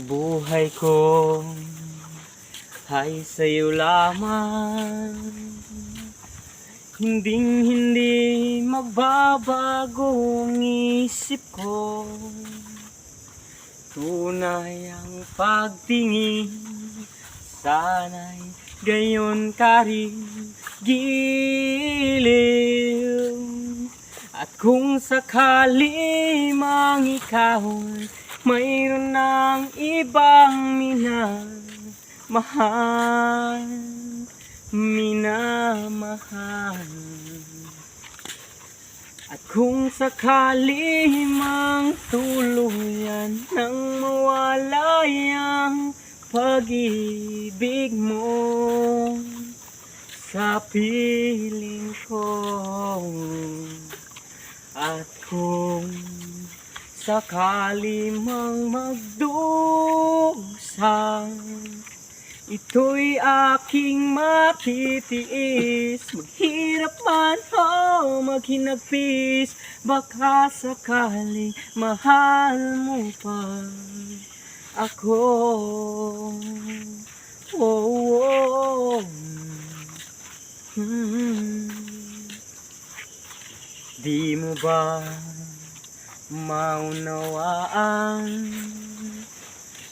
Buhay ko ay sa'yo lamang, hindi magbabago ang isip ko. Tunay ang pagtingin, sana'y gayon ka rin giliw. At kung sakali mang ikaw mayroon ng ibang minamahal, at kung sakali mang tuluyan nang mawala ang pag-ibig mo sa piling ko, at kung sakali mang magdusa, ito'y aking matitiis. Maghirap man o maghinagpis, baka sakaling mahal mo pa ako. Oh, oh. Di mo ba maunawaan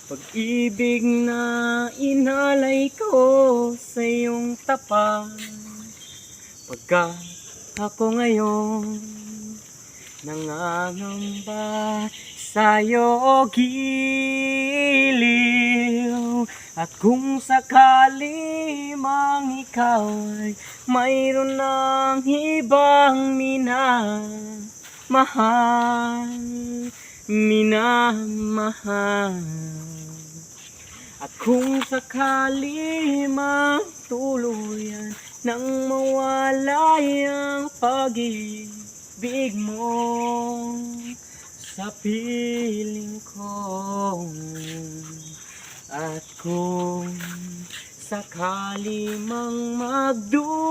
pag-ibig na inalay ko sa iyong tapat, pagkat ako ngayon nangangamba sa'yo giliw. At kung sakali mang ikaw ay mayroon ng ibang minamahal, at kung sakali mang tuluyan nang mawala ang pag-ibig mo sa piling ko, at kung sakali mang magdusa,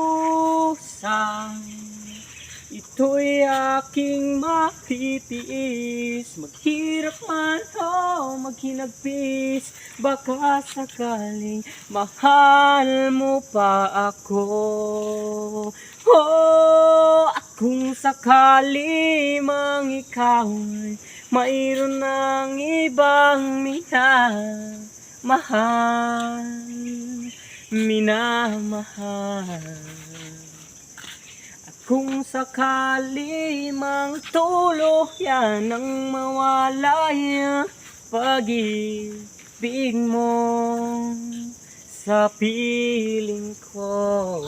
ito'y aking matitiis. Maghirap man o maghinagpis, baka sakaling mahal mo pa ako. Oh, at kung sakali mang ikaw mayroon ng ibang minamahal, at kung sakali mang tuluyan nang mawala ang pag-ibig mo sa piling ko,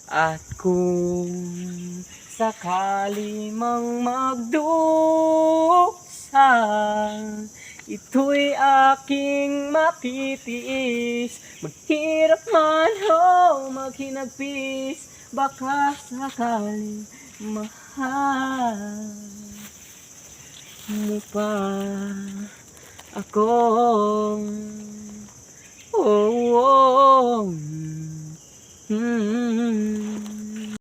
at kung sakali mang magdusa, ito'y aking matitiis. Maghirap man o maghinagpis, baka sakaling mahal mo pa ako. Oh, oh, oh.